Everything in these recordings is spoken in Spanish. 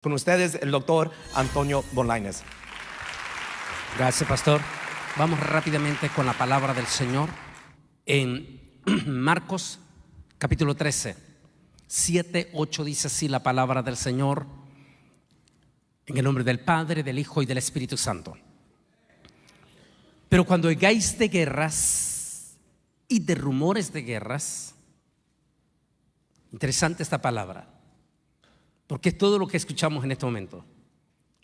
Con ustedes, el doctor Antonio Bonlanes. Gracias, pastor. Vamos rápidamente con la palabra del Señor en Marcos capítulo 13, 7, 8 dice así la palabra del Señor, en el nombre del Padre, del Hijo y del Espíritu Santo. Pero cuando oigáis de guerras y de rumores de guerras, interesante esta palabra, porque es todo lo que escuchamos en este momento.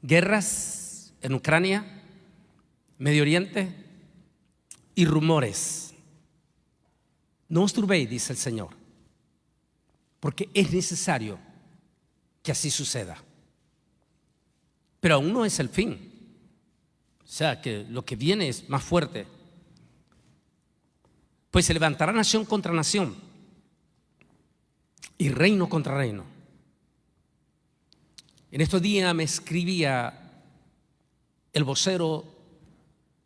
Guerras en Ucrania, Medio Oriente y rumores. No os turbéis, dice el Señor, porque es necesario que así suceda. Pero aún no es el fin. O sea, que lo que viene es más fuerte. Pues se levantará nación contra nación y reino contra reino. En estos días me escribía el vocero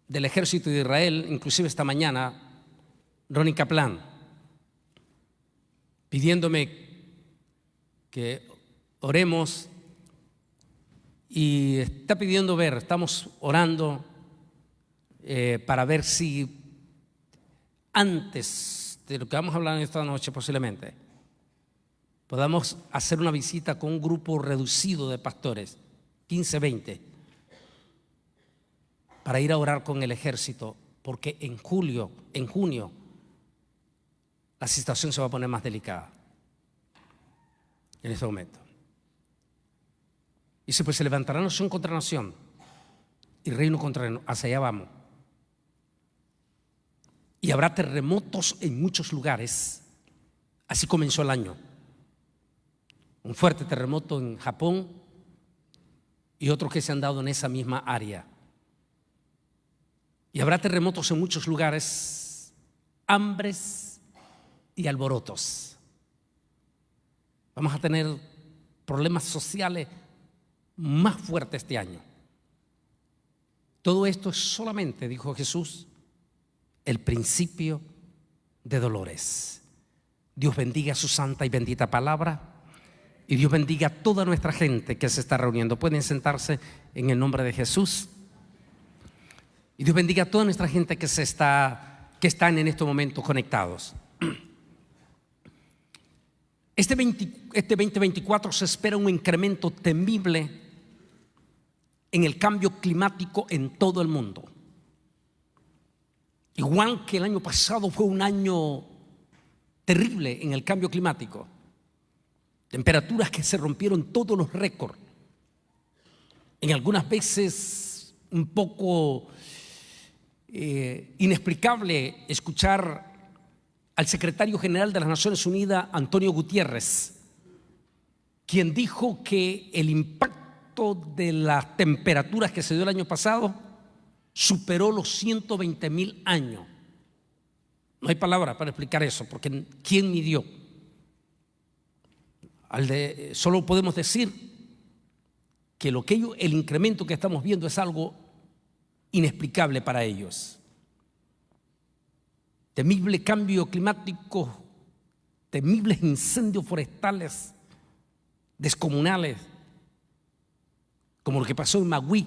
del ejército de Israel, inclusive esta mañana, Ronnie Kaplan, pidiéndome que oremos y está pidiendo ver, estamos orando para ver si antes de lo que vamos a hablar en esta noche posiblemente podamos hacer una visita con un grupo reducido de pastores, 15, 20, para ir a orar con el ejército, porque en junio, la situación se va a poner más delicada en este momento. Y pues se levantará nación contra nación y reino contra reino, hacia allá vamos. Y habrá terremotos en muchos lugares. Así comenzó el año. Un fuerte terremoto en Japón y otros que se han dado en esa misma área. Y habrá terremotos en muchos lugares, hambres y alborotos. Vamos a tener problemas sociales más fuertes este año. Todo esto es solamente, dijo Jesús, el principio de dolores. Dios bendiga su santa y bendita palabra. Y Dios bendiga a toda nuestra gente que se está reuniendo. Pueden sentarse en el nombre de Jesús. Y Dios bendiga a toda nuestra gente que están en estos momentos conectados. Este 2024 se espera un incremento temible en el cambio climático en todo el mundo. Igual que el año pasado fue un año terrible en el cambio climático. Temperaturas que se rompieron todos los récords. En algunas veces un poco inexplicable escuchar al secretario general de las Naciones Unidas, Antonio Guterres, quien dijo que el impacto de las temperaturas que se dio el año pasado superó los 120,000 años. No hay palabras para explicar eso, porque ¿quién midió? Solo podemos decir que el incremento que estamos viendo es algo inexplicable para ellos. Temible cambio climático, temibles incendios forestales descomunales, como lo que pasó en Maui,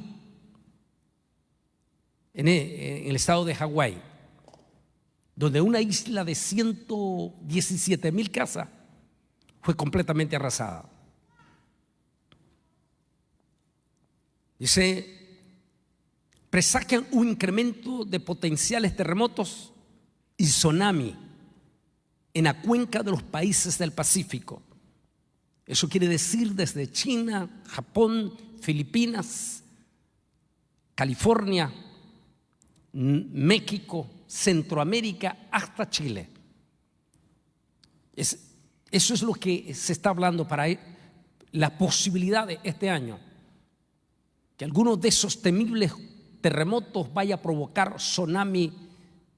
en el estado de Hawái, donde una isla de 117,000 casas fue completamente arrasada. Dice, presagian un incremento de potenciales terremotos y tsunami en la cuenca de los países del Pacífico. Eso quiere decir desde China, Japón, Filipinas, California, México, Centroamérica, hasta Chile. Eso es lo que se está hablando para la posibilidad de este año, que algunos de esos temibles terremotos vaya a provocar tsunami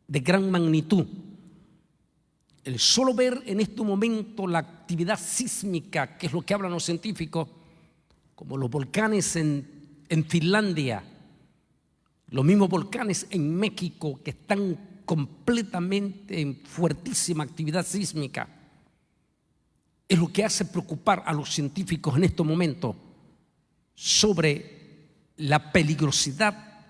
de gran magnitud. El solo ver en este momento la actividad sísmica, que es lo que hablan los científicos, como los volcanes en Finlandia, los mismos volcanes en México que están completamente en fuertísima actividad sísmica, es lo que hace preocupar a los científicos en estos momentos sobre la peligrosidad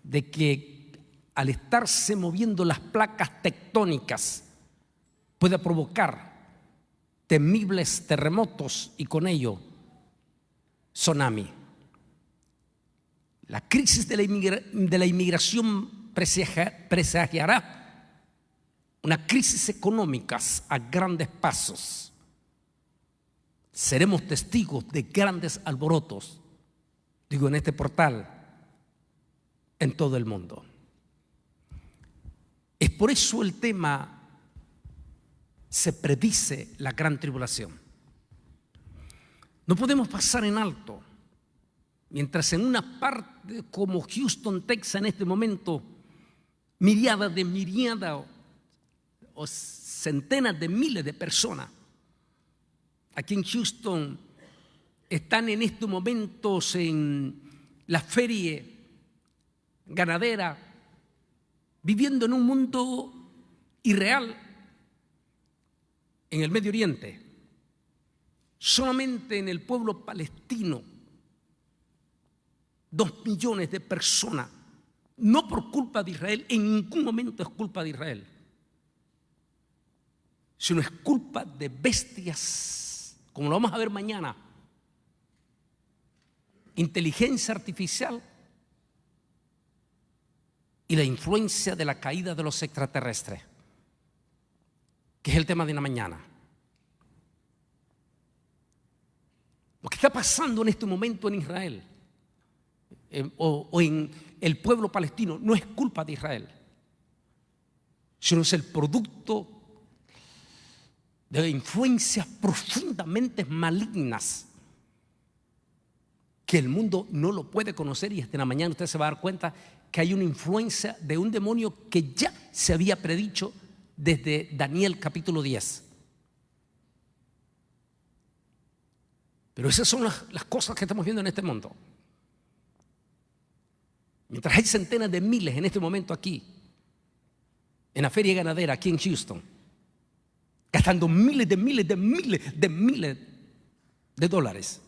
de que al estarse moviendo las placas tectónicas pueda provocar temibles terremotos y con ello tsunami. La crisis de la inmigración presagiará una crisis económica a grandes pasos. Seremos testigos de grandes alborotos, digo, en este portal, en todo el mundo. Es por eso el tema: se predice la gran tribulación. No podemos pasar en alto. Mientras en una parte como Houston, Texas, en este momento, miriadas o centenas de miles de personas aquí en Houston están en estos momentos en la feria ganadera, viviendo en un mundo irreal en el Medio Oriente. Solamente en el pueblo palestino, 2 millones de personas, no por culpa de Israel, en ningún momento es culpa de Israel, sino es culpa de bestias, como lo vamos a ver mañana, inteligencia artificial y la influencia de la caída de los extraterrestres, que es el tema de la mañana. Lo que está pasando en este momento en Israel o en el pueblo palestino no es culpa de Israel, sino es el producto de influencias profundamente malignas que el mundo no lo puede conocer, y hasta en la mañana usted se va a dar cuenta que hay una influencia de un demonio que ya se había predicho desde Daniel capítulo 10. Pero esas son las cosas que estamos viendo en este mundo. Mientras hay centenas de miles en este momento aquí, en la feria ganadera, aquí en Houston, gastando miles de dólares,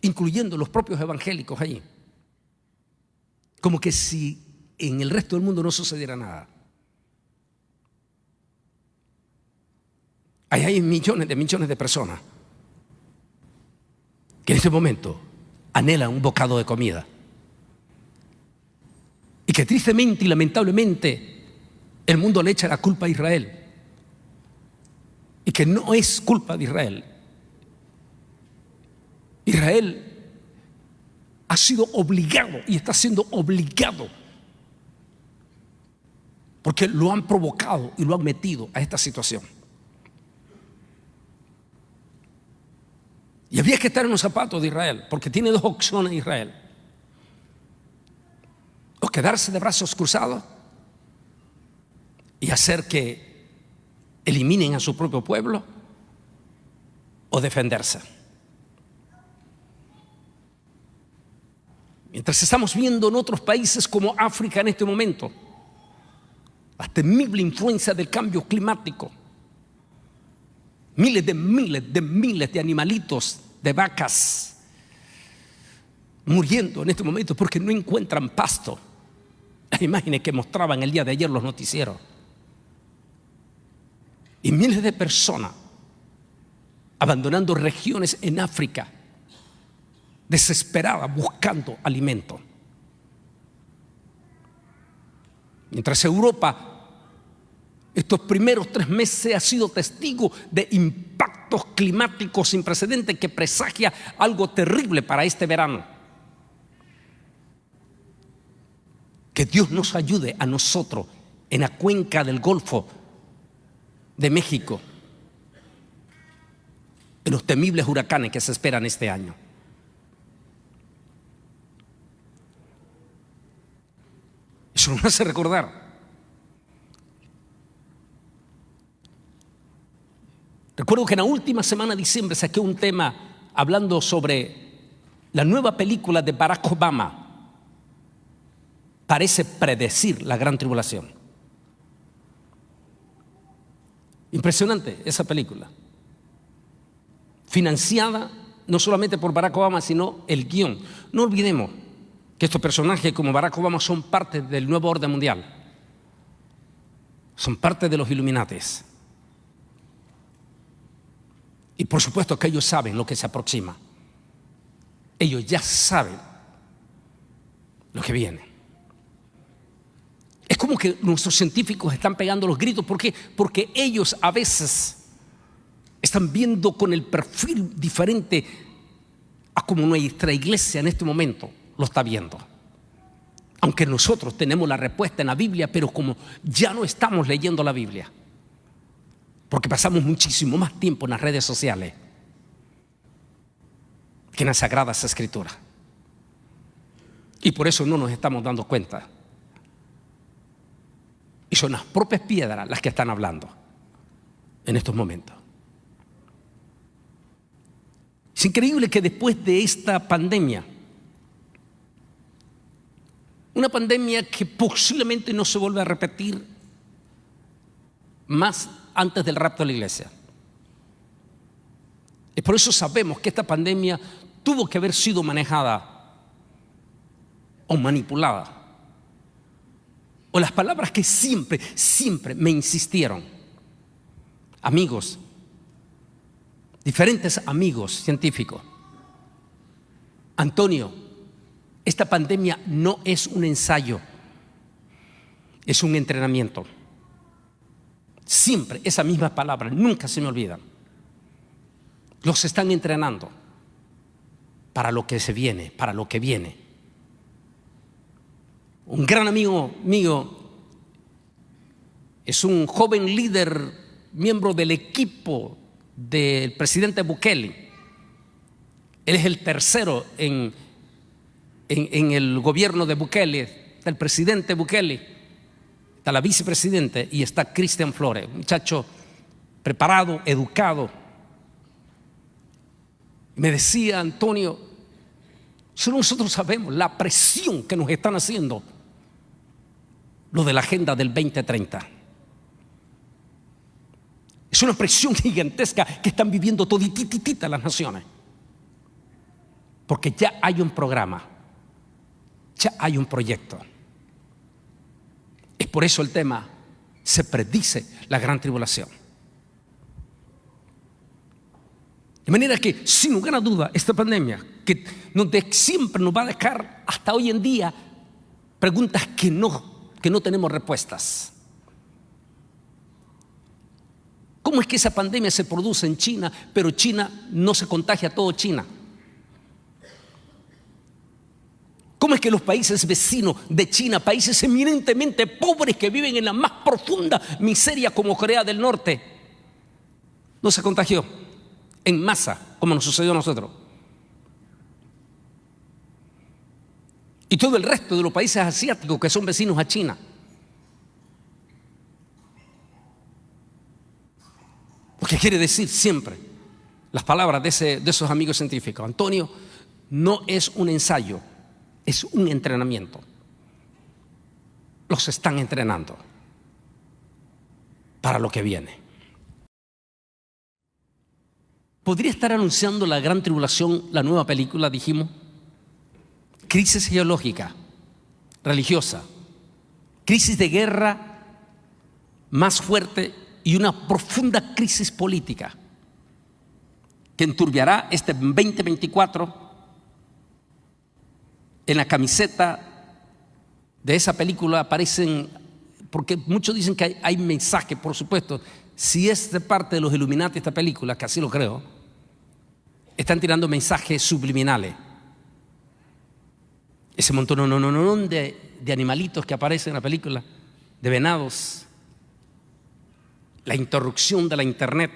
incluyendo los propios evangélicos allí, como que si en el resto del mundo no sucediera nada. Ahí hay millones de personas que en este momento anhelan un bocado de comida y que tristemente y lamentablemente el mundo le echa la culpa a Israel, y que no es culpa de Israel. Israel ha sido obligado y está siendo obligado porque lo han provocado y lo han metido a esta situación. Y había que estar en los zapatos de Israel, porque tiene 2 opciones Israel: o quedarse de brazos cruzados y hacer que eliminen a su propio pueblo, o defenderse. Mientras estamos viendo en otros países como África en este momento la temible influencia del cambio climático, miles de animalitos, de vacas muriendo en este momento porque no encuentran pasto. Las imágenes que mostraban el día de ayer los noticieros, y miles de personas abandonando regiones en África, desesperadas buscando alimento. Mientras Europa estos primeros 3 meses ha sido testigo de impactos climáticos sin precedentes que presagia algo terrible para este verano. Que Dios nos ayude a nosotros en la cuenca del Golfo de México, en los temibles huracanes que se esperan este año. Eso nos hace recordar. Recuerdo que en la última semana de diciembre saqué un tema hablando sobre la nueva película de Barack Obama. Parece predecir la gran tribulación. Impresionante esa película, financiada no solamente por Barack Obama, sino el guión. No olvidemos que estos personajes como Barack Obama son parte del nuevo orden mundial. Son parte de los Illuminates. Y por supuesto que ellos saben lo que se aproxima. Ellos ya saben lo que viene. Es como que nuestros científicos están pegando los gritos. ¿Por qué? Porque ellos a veces están viendo con el perfil diferente a como nuestra iglesia en este momento lo está viendo. Aunque nosotros tenemos la respuesta en la Biblia, pero como ya no estamos leyendo la Biblia, porque pasamos muchísimo más tiempo en las redes sociales que en las Sagradas Escrituras. Y por eso no nos estamos dando cuenta. Y son las propias piedras las que están hablando en estos momentos. Es increíble que después de esta pandemia, una pandemia que posiblemente no se vuelva a repetir más antes del rapto de la iglesia. Y por eso sabemos que esta pandemia tuvo que haber sido manejada o manipulada. O las palabras que siempre me insistieron. Amigos, diferentes amigos científicos. Antonio, esta pandemia no es un ensayo, es un entrenamiento. Siempre esas mismas palabras, nunca se me olvidan. Los están entrenando para lo que se viene, para lo que viene. Un gran amigo mío es un joven líder, miembro del equipo del presidente Bukele. Él es el tercero en el gobierno de Bukele. Está el presidente Bukele, está la vicepresidente y está Cristian Flores, un muchacho preparado, educado. Me decía Antonio, solo nosotros sabemos la presión que nos están haciendo lo de la agenda del 2030. Es una presión gigantesca que están viviendo todititita las naciones. Porque ya hay un programa, ya hay un proyecto. Es por eso el tema, se predice la gran tribulación. De manera que, sin lugar a duda, esta pandemia, que siempre nos va a dejar hasta hoy en día preguntas que no tenemos respuestas. ¿Cómo es que esa pandemia se produce en China, pero China no se contagia a todo China? ¿Cómo es que los países vecinos de China, países eminentemente pobres que viven en la más profunda miseria como Corea del Norte, no se contagió en masa como nos sucedió a nosotros? Y todo el resto de los países asiáticos que son vecinos a China. Lo que quiere decir siempre las palabras de esos amigos científicos. Antonio, no es un ensayo, es un entrenamiento. Los están entrenando para lo que viene. ¿Podría estar anunciando la gran tribulación la nueva película, dijimos? Crisis geológica, religiosa, crisis de guerra más fuerte y una profunda crisis política que enturbiará este 2024. En la camiseta de esa película aparecen, porque muchos dicen que hay mensajes, por supuesto. Si es de parte de los Illuminati esta película, que así lo creo, están tirando mensajes subliminales. Ese montón de animalitos que aparecen en la película, de venados, la interrupción de la internet,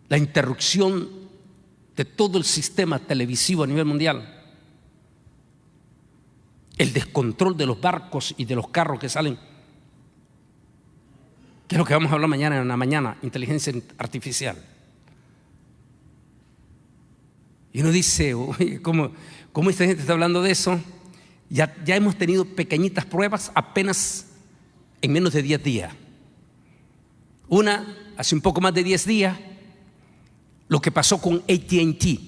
la interrupción de todo el sistema televisivo a nivel mundial, el descontrol de los barcos y de los carros que salen, que es lo que vamos a hablar mañana en la mañana, inteligencia artificial. Y uno dice, oye, ¿cómo esta gente está hablando de eso? Ya hemos tenido pequeñitas pruebas apenas en menos de 10 días. Una, hace un poco más de 10 días, lo que pasó con AT&T.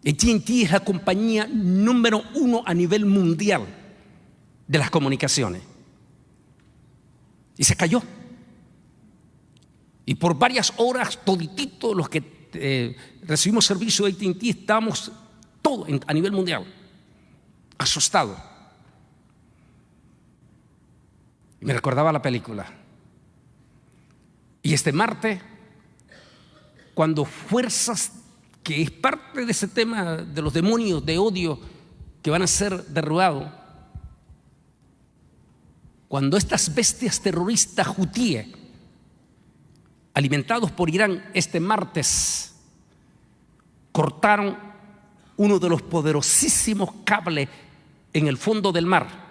AT&T es la compañía número 1 a nivel mundial de las comunicaciones. Y se cayó. Y por varias horas, todititos los que recibimos servicio de AT&T, estábamos todos a nivel mundial asustados. Y me recordaba la película. Y este martes, cuando fuerzas, que es parte de ese tema de los demonios de odio que van a ser derrubados, cuando estas bestias terroristas hutíes, alimentados por Irán, este martes cortaron uno de los poderosísimos cables en el fondo del mar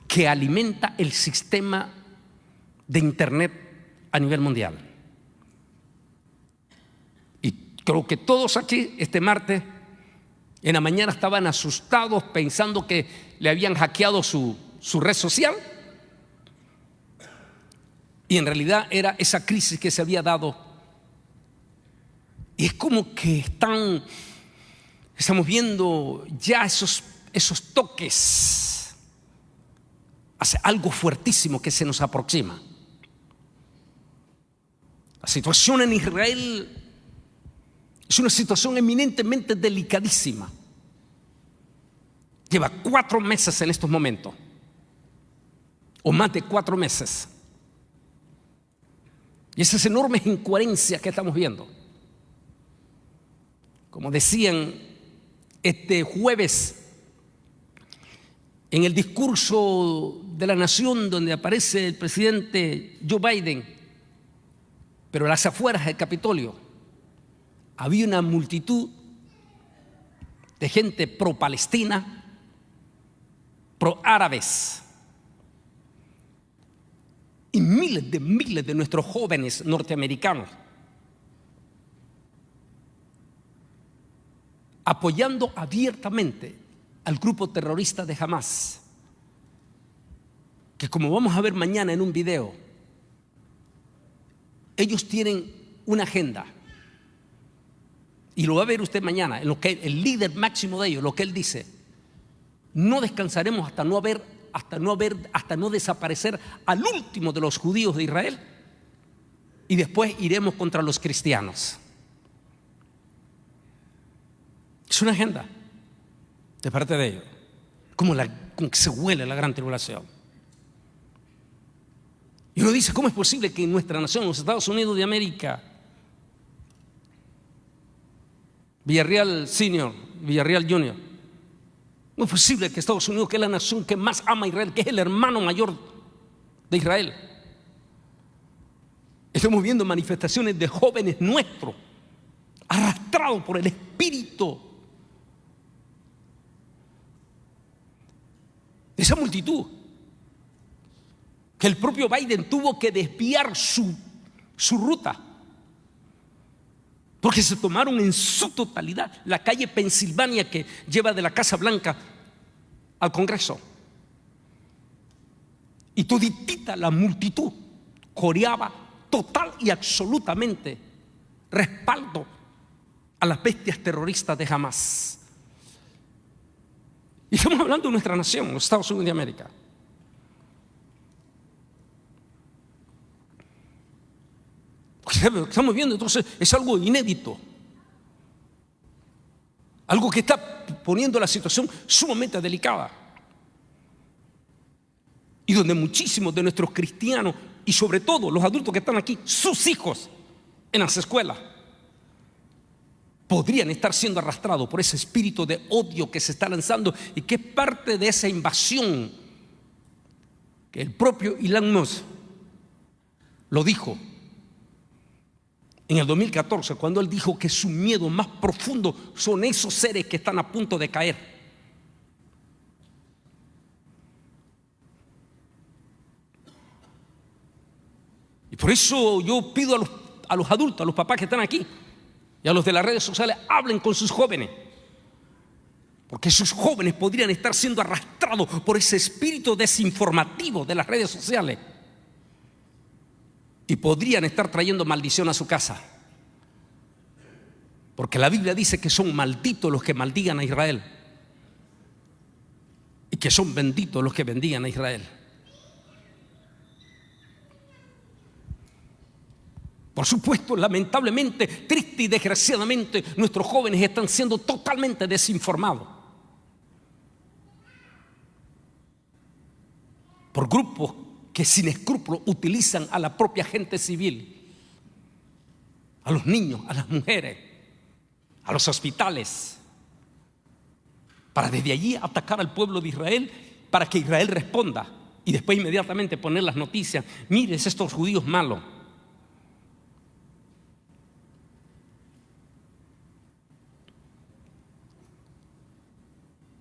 que alimenta el sistema de Internet a nivel mundial. Y creo que todos aquí este martes en la mañana estaban asustados pensando que le habían hackeado su red social, y en realidad era esa crisis que se había dado. Y es como que estamos viendo ya esos toques hacia algo fuertísimo que se nos aproxima. La situación en Israel es una situación eminentemente delicadísima. Lleva 4 meses en estos momentos, o más de 4 meses. Y esas enormes incoherencias que estamos viendo. Como decían este jueves en el discurso de la nación donde aparece el presidente Joe Biden, pero a las afueras del Capitolio había una multitud de gente pro-palestina, pro-árabes, y miles de nuestros jóvenes norteamericanos apoyando abiertamente al grupo terrorista de Hamás, que, como vamos a ver mañana en un video, ellos tienen una agenda, y lo va a ver usted mañana, en lo que el líder máximo de ellos, lo que él dice: no descansaremos hasta no desaparecer al último de los judíos de Israel, y después iremos contra los cristianos. Es una agenda de parte de ellos, como que se huele la gran tribulación. Y uno dice: ¿cómo es posible que en nuestra nación, los Estados Unidos de América, Villarreal Senior, Villarreal Junior, no es posible que Estados Unidos, que es la nación que más ama a Israel, que es el hermano mayor de Israel, estamos viendo manifestaciones de jóvenes nuestros arrastrados por el espíritu de esa multitud, que el propio Biden tuvo que desviar su ruta, porque se tomaron en su totalidad la calle Pensilvania que lleva de la Casa Blanca al Congreso. Y toditita la multitud coreaba total y absolutamente respaldo a las bestias terroristas de Hamás. Y estamos hablando de nuestra nación, los Estados Unidos de América. Lo que estamos viendo entonces es algo inédito, algo que está poniendo la situación sumamente delicada, y donde muchísimos de nuestros cristianos, y sobre todo los adultos que están aquí, sus hijos en las escuelas, podrían estar siendo arrastrados por ese espíritu de odio que se está lanzando, y que es parte de esa invasión que el propio Elon Musk lo dijo en el 2014, cuando él dijo que su miedo más profundo son esos seres que están a punto de caer. Y por eso yo pido a los adultos, a los papás que están aquí y a los de las redes sociales, hablen con sus jóvenes, porque sus jóvenes podrían estar siendo arrastrados por ese espíritu desinformativo de las redes sociales. y podrían estar trayendo maldición a su casa. Porque la Biblia dice que son malditos los que maldigan a Israel y que son benditos los que bendigan a Israel. Por supuesto, lamentablemente, triste y desgraciadamente, nuestros jóvenes están siendo totalmente desinformados por grupos que sin escrúpulos utilizan a la propia gente civil, a los niños, a las mujeres, a los hospitales, para desde allí atacar al pueblo de Israel, para que Israel responda y después inmediatamente poner las noticias: mires estos judíos malos.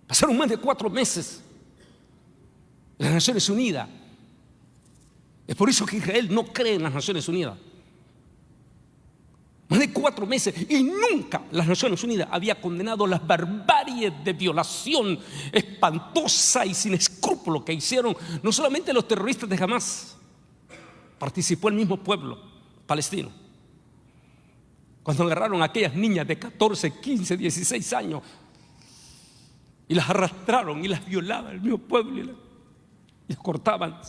Pasaron más de 4 meses en las Naciones Unidas. Es por eso que Israel no cree en las Naciones Unidas. Más de 4 meses y nunca las Naciones Unidas había condenado las barbaries de violación espantosa y sin escrúpulos que hicieron no solamente los terroristas de Hamás, participó el mismo pueblo palestino. Cuando agarraron a aquellas niñas de 14, 15, 16 años y las arrastraron y las violaban, el mismo pueblo, y las cortaban.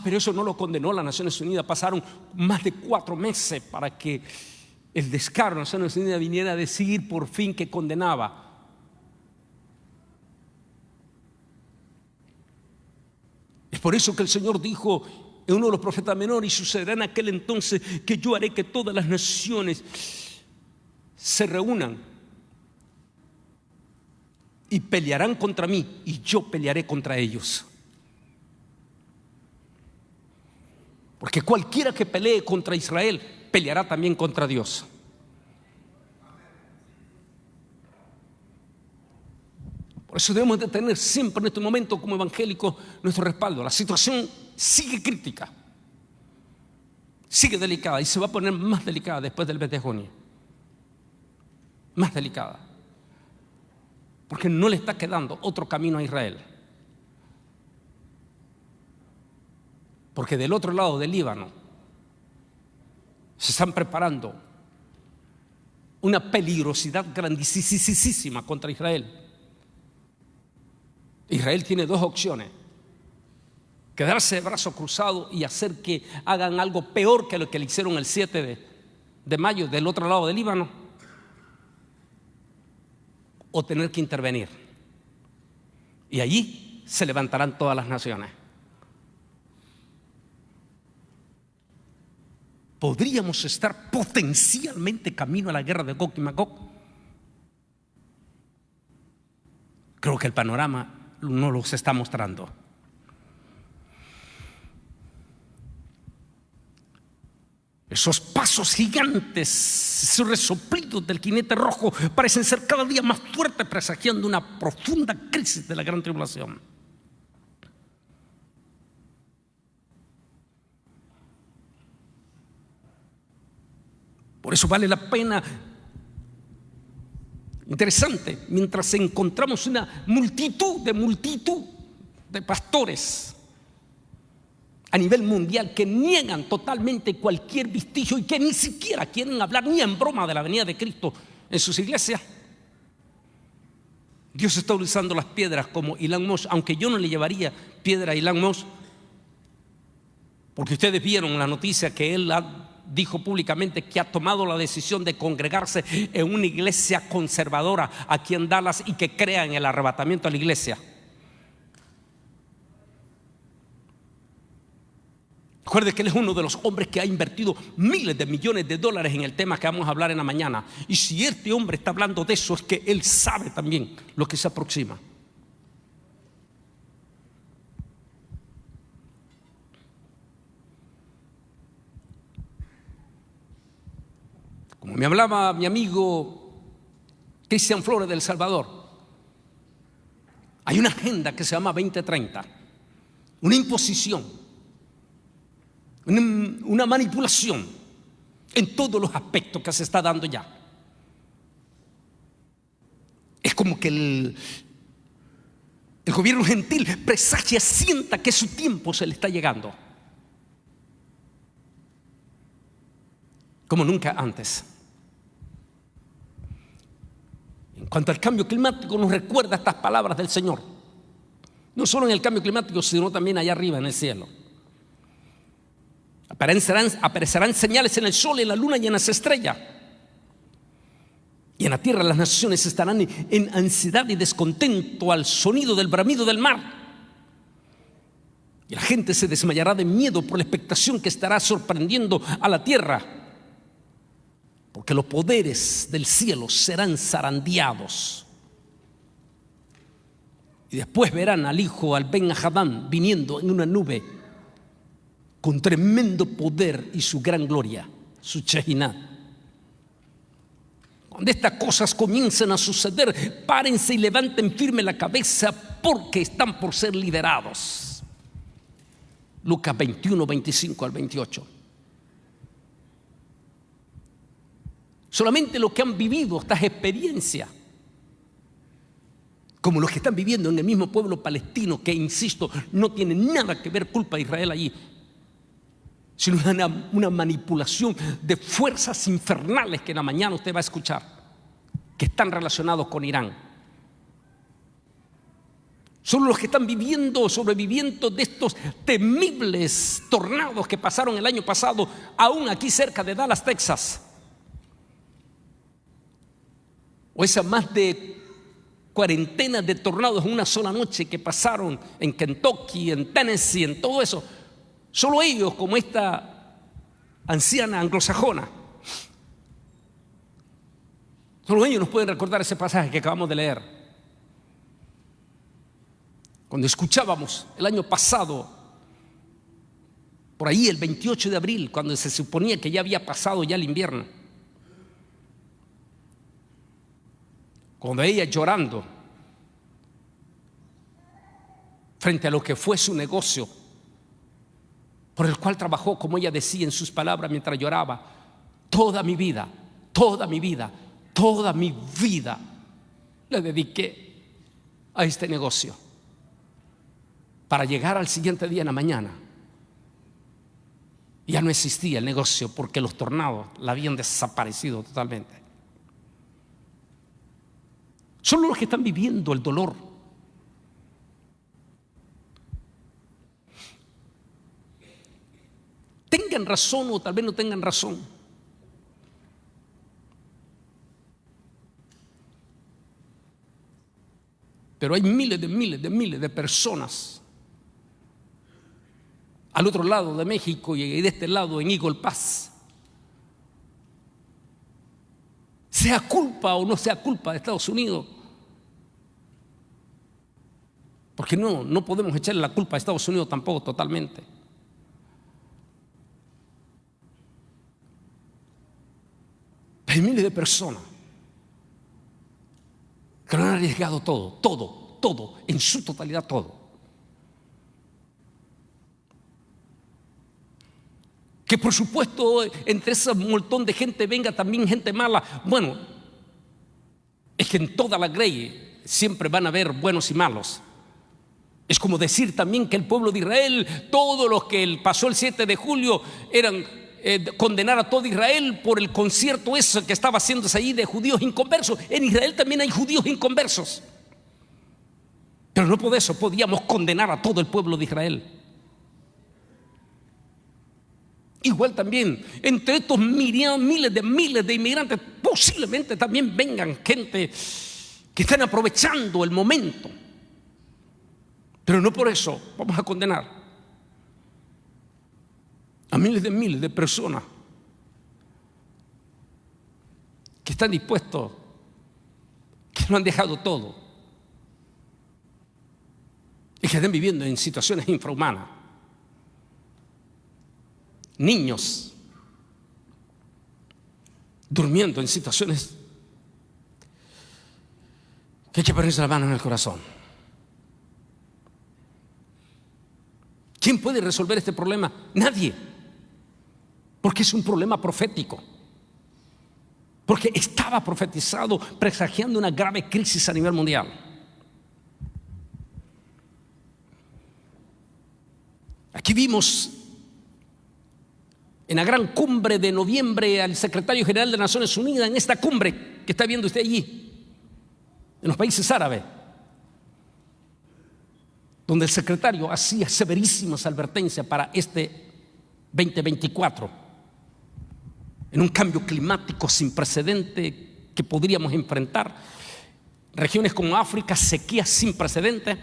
Pero eso no lo condenó las Naciones Unidas. Pasaron más de 4 meses para que el descaro de las Naciones Unidas viniera a decir por fin que condenaba. Es por eso que el Señor dijo en uno de los profetas menores: y sucederá en aquel entonces que yo haré que todas las naciones se reúnan y pelearán contra mí, y yo pelearé contra ellos. Porque cualquiera que pelee contra Israel peleará también contra Dios. Por eso debemos de tener siempre en este momento como evangélicos nuestro respaldo. La situación sigue crítica, sigue delicada y se va a poner más delicada después del mes de junio. Más delicada. Porque no le está quedando otro camino a Israel. Porque del otro lado del Líbano se están preparando una peligrosidad grandísima contra Israel. Israel tiene 2 opciones: quedarse de brazos cruzados y hacer que hagan algo peor que lo que le hicieron el 7 de mayo del otro lado del Líbano, o tener que intervenir. Y allí se levantarán todas las naciones. ¿Podríamos estar potencialmente camino a la guerra de Gog y Magog? Creo que el panorama no los está mostrando. Esos pasos gigantes, esos resoplidos del jinete rojo parecen ser cada día más fuertes, presagiando una profunda crisis de la gran tribulación. Por eso vale la pena, interesante, mientras encontramos una multitud de pastores a nivel mundial que niegan totalmente cualquier vestigio y que ni siquiera quieren hablar ni en broma de la venida de Cristo en sus iglesias. Dios está usando las piedras como Elon Musk, aunque yo no le llevaría piedra a Elon Musk, porque ustedes vieron la noticia que él dijo públicamente que ha tomado la decisión de congregarse en una iglesia conservadora aquí en Dallas y que crea en el arrebatamiento a la iglesia. Recuerde que él es uno de los hombres que ha invertido miles de millones de dólares en el tema que vamos a hablar en la mañana. Y si este hombre está hablando de eso, es que él sabe también lo que se aproxima. Como me hablaba mi amigo Cristian Flores de El Salvador, hay una agenda que se llama 2030, una imposición, una manipulación en todos los aspectos que se está dando ya. Es como que el gobierno gentil presagia, sienta que su tiempo se le está llegando. como nunca antes. En cuanto al cambio climático, nos recuerda estas palabras del Señor. No solo en el cambio climático, sino también allá arriba en el cielo. Aparecerán señales en el sol, en la luna y en las estrellas. Y en la tierra las naciones estarán en ansiedad y descontento al sonido del bramido del mar. Y la gente se desmayará de miedo por la expectación que estará sorprendiendo a la tierra. Porque los poderes del cielo serán zarandeados. Y después verán al hijo, al Ben Hadad, viniendo en una nube con tremendo poder y su gran gloria, su Shekinah. Cuando estas cosas comiencen a suceder, párense y levanten firme la cabeza, porque están por ser liberados. Lucas 21, 25 al 28. Solamente los que han vivido estas experiencias, como los que están viviendo en el mismo pueblo palestino, que insisto, no tiene nada que ver culpa de Israel allí, sino una manipulación de fuerzas infernales que en la mañana usted va a escuchar, que están relacionados con Irán. Son los que están sobreviviendo de estos temibles tornados que pasaron el año pasado, aún aquí cerca de Dallas, Texas. O esas más de cuarentenas de tornados en una sola noche que pasaron en Kentucky, en Tennessee, en todo eso. Solo ellos, como esta anciana anglosajona, solo ellos nos pueden recordar ese pasaje que acabamos de leer. Cuando escuchábamos el año pasado, por ahí el 28 de abril, cuando se suponía que ya había pasado ya el invierno, cuando ella llorando frente a lo que fue su negocio, por el cual trabajó, como ella decía en sus palabras mientras lloraba, toda mi vida, toda mi vida, toda mi vida le dediqué a este negocio, para llegar al siguiente día en la mañana. Ya no existía el negocio porque los tornados la habían desaparecido totalmente. Solo los que están viviendo el dolor. Tengan razón o tal vez no tengan razón. Pero hay miles de personas al otro lado de México y de este lado en Eagle Pass. Sea culpa o no sea culpa de Estados Unidos, porque no podemos echarle la culpa a Estados Unidos tampoco totalmente. Hay miles de personas que lo han arriesgado todo, en su totalidad todo. Que por supuesto entre ese montón de gente venga también gente mala. Bueno, es que en toda la grey siempre van a haber buenos y malos. Es como decir también que el pueblo de Israel, todos los que pasó el 7 de julio eran condenar a todo Israel por el concierto ese que estaba haciéndose ahí de judíos inconversos. En Israel también hay judíos inconversos, pero no por eso podíamos condenar a todo el pueblo de Israel. Igual también, entre estos miles de inmigrantes, posiblemente también vengan gente que estén aprovechando el momento. Pero no por eso vamos a condenar a miles de personas que están dispuestos, que lo han dejado todo y que están viviendo en situaciones infrahumanas. Niños durmiendo en situaciones que hay que ponerse la mano en el corazón. ¿Quién puede resolver este problema? Nadie. Porque es un problema profético. Porque estaba profetizado, presagiando una grave crisis a nivel mundial. Aquí vimos en la gran cumbre de noviembre al secretario general de Naciones Unidas, en esta cumbre que está viendo usted allí, en los países árabes, donde el secretario hacía severísimas advertencias para este 2024, en un cambio climático sin precedente que podríamos enfrentar, regiones como África, sequías sin precedentes.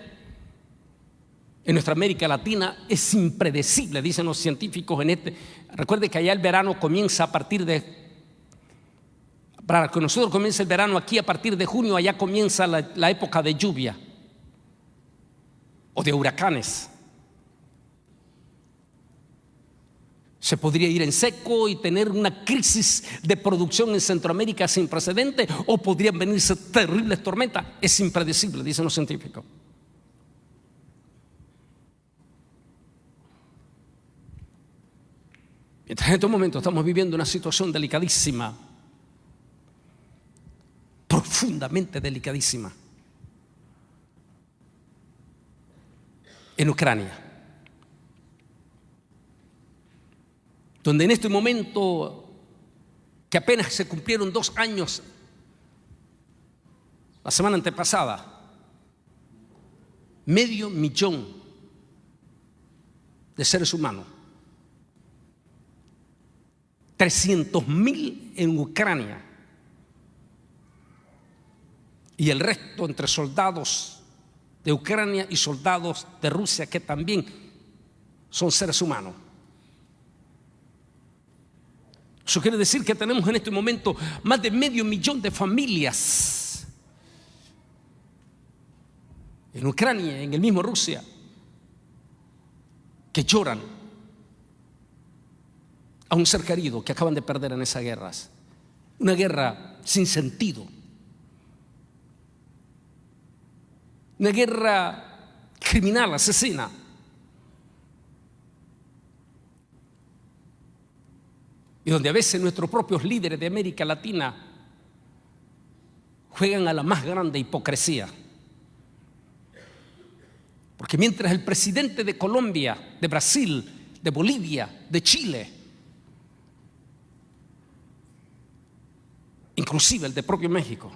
En nuestra América Latina es impredecible, dicen los científicos en este. Recuerde que allá el verano comienza a partir de, para que nosotros comience el verano aquí a partir de junio, allá comienza la época de lluvia o de huracanes. Se podría ir en seco y tener una crisis de producción en Centroamérica sin precedente, o podrían venirse terribles tormentas. Es impredecible, dicen los científicos. Mientras en estos momentos estamos viviendo una situación delicadísima, profundamente delicadísima, en Ucrania, donde en este momento, que apenas se cumplieron 2 años, la semana antepasada, 500,000 de seres humanos, 300,000 en Ucrania, y el resto entre soldados de Ucrania y soldados de Rusia, que también son seres humanos. Eso quiere decir que tenemos en este momento más de 500,000 de familias en Ucrania, en el mismo Rusia, que lloran a un ser querido que acaban de perder en esas guerras. Una guerra sin sentido. Una guerra criminal, asesina. Y donde a veces nuestros propios líderes de América Latina juegan a la más grande hipocresía. Porque mientras el presidente de Colombia, de Brasil, de Bolivia, de Chile, inclusive el de propio México,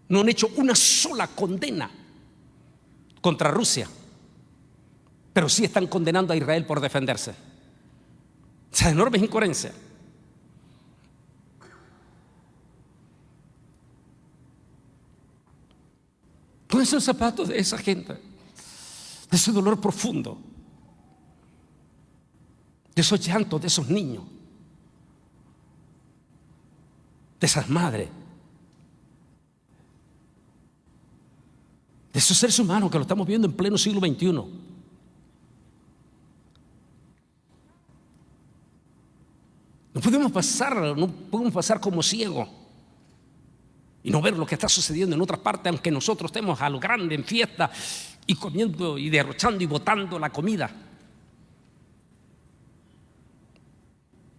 no han hecho una sola condena contra Rusia, pero sí están condenando a Israel por defenderse. Esa enorme incoherencia. Pónganse los zapatos de esa gente, de ese dolor profundo, de esos llantos de esos niños, de esas madres, de esos seres humanos que lo estamos viendo en pleno siglo XXI. No podemos pasar como ciegos y no ver lo que está sucediendo en otras partes, aunque nosotros estemos a lo grande en fiesta y comiendo y derrochando y botando la comida.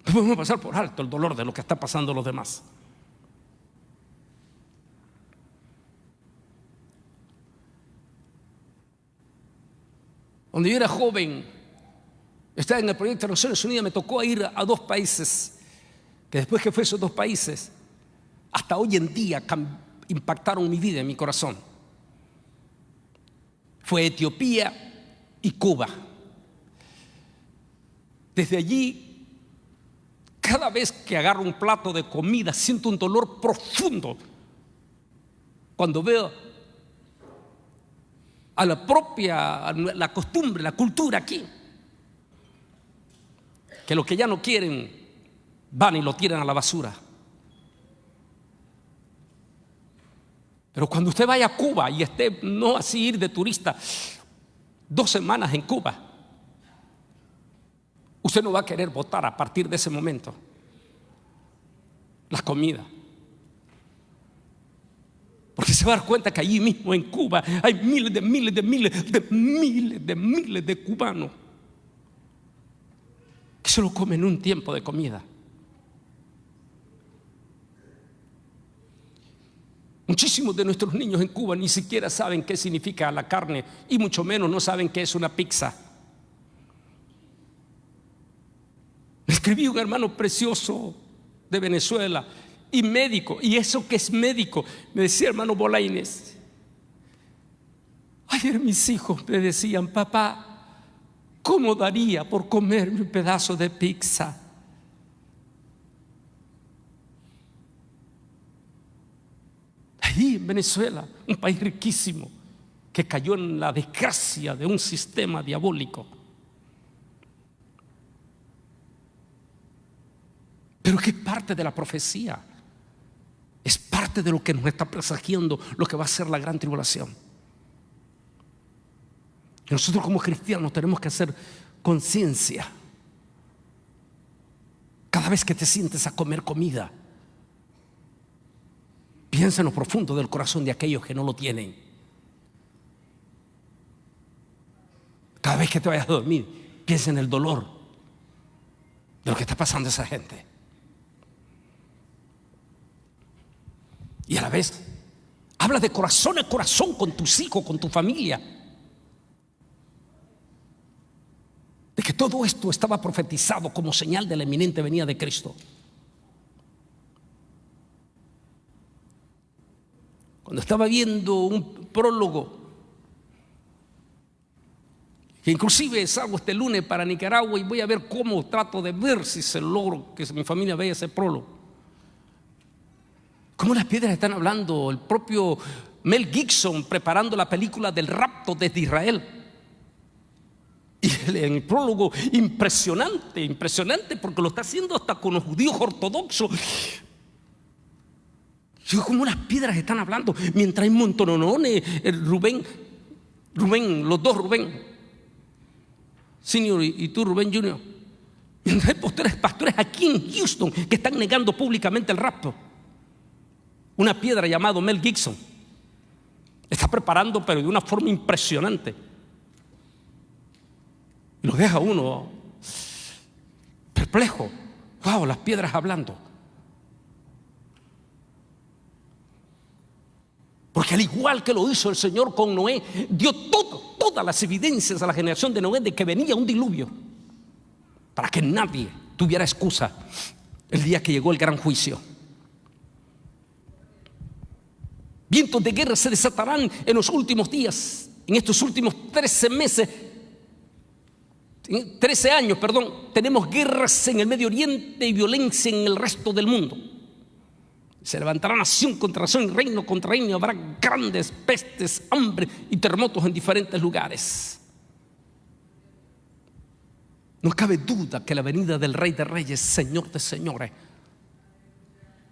No podemos pasar por alto el dolor de lo que está pasando a los demás. Cuando yo era joven, estaba en el proyecto de Naciones Unidas, me tocó ir a 2 países, que después que fue esos 2 países, hasta hoy en día impactaron mi vida y mi corazón. Fue Etiopía y Cuba. Desde allí, cada vez que agarro un plato de comida, siento un dolor profundo cuando veo a la costumbre, la cultura aquí, que lo que ya no quieren van y lo tiran a la basura. Pero cuando usted vaya a Cuba y esté, no así ir de turista, 2 semanas en Cuba, usted no va a querer botar a partir de ese momento la comida. Porque se va a dar cuenta que allí mismo en Cuba hay miles de cubanos que solo comen un tiempo de comida. Muchísimos de nuestros niños en Cuba ni siquiera saben qué significa la carne y mucho menos no saben qué es una pizza. escribí un hermano precioso de Venezuela y médico, y eso que es médico, me decía: hermano Bolañes, ayer mis hijos me decían: papá, ¿cómo daría por comerme un pedazo de pizza? Ahí en Venezuela, un país riquísimo que cayó en la desgracia de un sistema diabólico. Pero que es parte de la profecía, es parte de lo que nos está presagiando lo que va a ser la gran tribulación. Y nosotros como cristianos tenemos que hacer conciencia. Cada vez que te sientes a comer comida, piensa en lo profundo del corazón de aquellos que no lo tienen. Cada vez que te vayas a dormir, piensa en el dolor de lo que está pasando a esa gente. Y a la vez, habla de corazón a corazón con tus hijos, con tu familia, de que todo esto estaba profetizado como señal de la inminente venida de Cristo. Cuando estaba viendo un prólogo, que inclusive salgo este lunes para Nicaragua y voy a ver cómo trato de ver si se logro que mi familia vea ese prólogo. ¿Cómo las piedras están hablando? El propio Mel Gibson preparando la película del rapto desde Israel. Y en el prólogo, impresionante, porque lo está haciendo hasta con los judíos ortodoxos. Yo, ¿cómo las piedras están hablando? Mientras hay montonones, Rubén, los dos Rubén, Senior y tú Rubén Junior. Mientras hay pastores aquí en Houston que están negando públicamente el rapto. Una piedra llamada Mel Gibson está preparando, pero de una forma impresionante. Y lo deja uno perplejo. Wow, las piedras hablando. Porque al igual que lo hizo el Señor con Noé, dio todas las evidencias a la generación de Noé de que venía un diluvio, para que nadie tuviera excusa el día que llegó el gran juicio. Vientos de guerra se desatarán en los últimos días, en estos últimos 13 años, tenemos guerras en el Medio Oriente y violencia en el resto del mundo. Se levantará nación contra nación, reino contra reino, habrá grandes pestes, hambre y terremotos en diferentes lugares. No cabe duda que la venida del Rey de Reyes, Señor de Señores,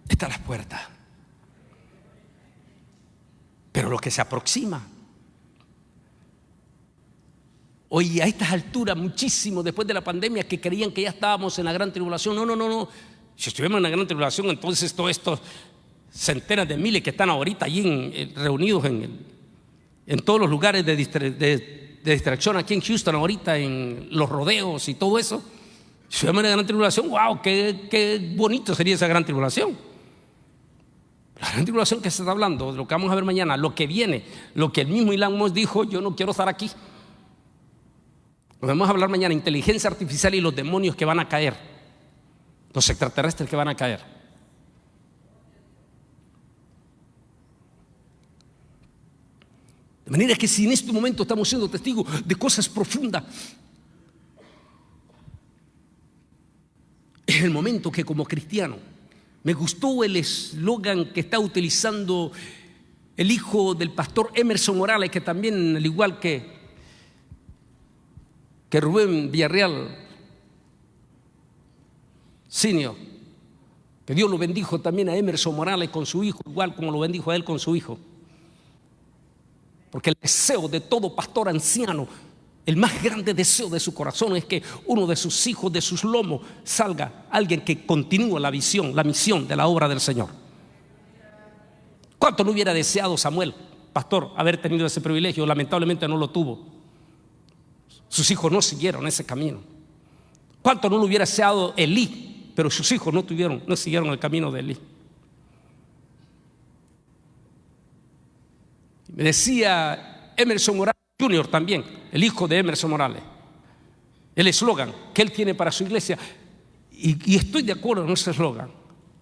está a las puertas. Pero lo que se aproxima, hoy a estas alturas, muchísimo después de la pandemia, que creían que ya estábamos en la gran tribulación. No. Si estuviéramos en la gran tribulación, entonces todos estos centenas de miles que están ahorita allí reunidos en todos los lugares de distracción aquí en Houston, ahorita en los rodeos y todo eso, si estuviéramos en la gran tribulación, wow, qué bonito sería esa gran tribulación. La gran tribulación que se está hablando, de lo que vamos a ver mañana, lo que viene, lo que el mismo Elon Musk dijo: yo no quiero estar aquí. Vamos a hablar mañana, inteligencia artificial y los demonios que van a caer, los extraterrestres que van a caer. De manera que si en este momento estamos siendo testigos de cosas profundas, es el momento que como cristiano, me gustó el eslogan que está utilizando el hijo del pastor Emerson Morales, que también, al igual que Rubén Villarreal Senior, que Dios lo bendijo también a Emerson Morales con su hijo, igual como lo bendijo a él con su hijo. Porque el deseo de todo pastor anciano, el más grande deseo de su corazón, es que uno de sus hijos, de sus lomos, salga alguien que continúe la misión de la obra del Señor. ¿Cuánto no hubiera deseado Samuel, pastor, haber tenido ese privilegio? Lamentablemente no lo tuvo. Sus hijos no siguieron ese camino. ¿Cuánto no lo hubiera deseado Elí? Pero sus hijos no siguieron el camino de Elí. Me decía Emerson Morales Jr. también, el hijo de Emerson Morales, el eslogan que él tiene para su iglesia: Y estoy de acuerdo con ese eslogan.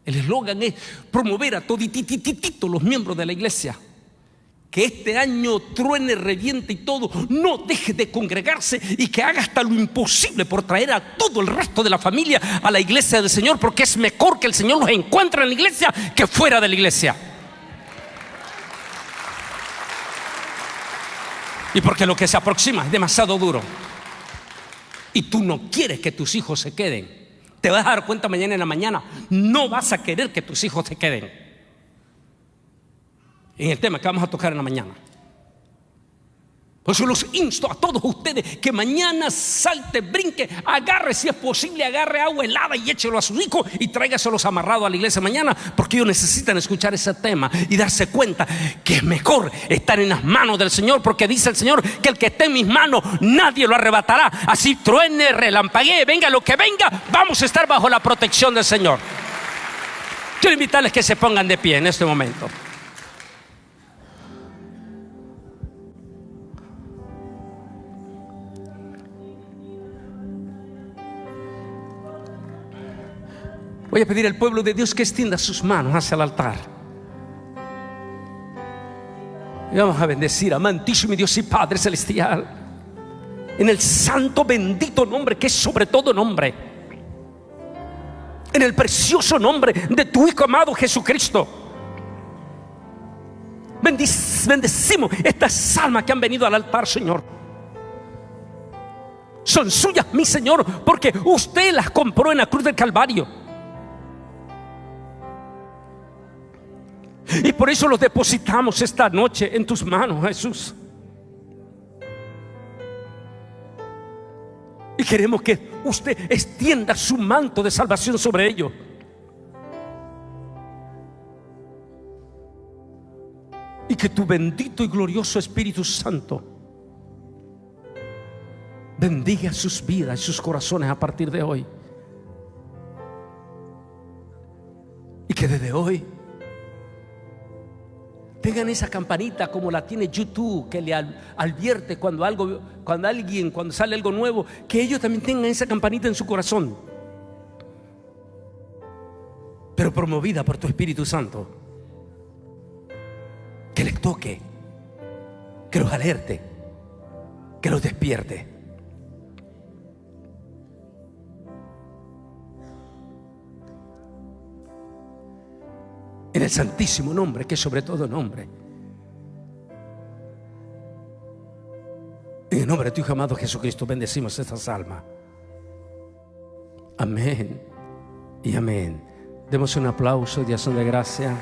El eslogan es promover a toditititito los miembros de la iglesia. Que este año truene, reviente y todo, no deje de congregarse y que haga hasta lo imposible por traer a todo el resto de la familia a la iglesia del Señor, porque es mejor que el Señor los encuentre en la iglesia que fuera de la iglesia. Y porque lo que se aproxima es demasiado duro. Y tú no quieres que tus hijos se queden. Te vas a dar cuenta mañana en la mañana. No vas a querer que tus hijos se queden. En el tema que vamos a tocar en la mañana. Por eso los insto a todos ustedes que mañana salte, brinque, agarre, si es posible, agarre agua helada y échelo a sus hijos y tráigaselos amarrados a la iglesia mañana, porque ellos necesitan escuchar ese tema y darse cuenta que es mejor estar en las manos del Señor, porque dice el Señor que el que esté en mis manos nadie lo arrebatará. Así truene, relampaguee, venga lo que venga, vamos a estar bajo la protección del Señor. Quiero invitarles que se pongan de pie en este momento. Voy a pedir al pueblo de Dios que extienda sus manos hacia el altar. Y vamos a bendecir, amantísimo Dios y Padre Celestial, en el santo bendito nombre que es sobre todo nombre, en el precioso nombre de tu Hijo amado Jesucristo. Bendecimos estas almas que han venido al altar, Señor. Son suyas, mi Señor, porque usted las compró en la cruz del Calvario. Y por eso los depositamos esta noche en tus manos, Jesús. Y queremos que usted extienda su manto de salvación sobre ellos. Y que tu bendito y glorioso Espíritu Santo bendiga sus vidas y sus corazones a partir de hoy. Y que desde hoy tengan esa campanita como la tiene YouTube, que le advierte cuando sale algo nuevo, que ellos también tengan esa campanita en su corazón, pero promovida por tu Espíritu Santo, que les toque, que los alerte, que los despierte. En el santísimo nombre que es sobre todo nombre, en el nombre de tu Hijo amado Jesucristo, bendecimos estas almas. Amén y amén. Demos un aplauso de acción de gracia.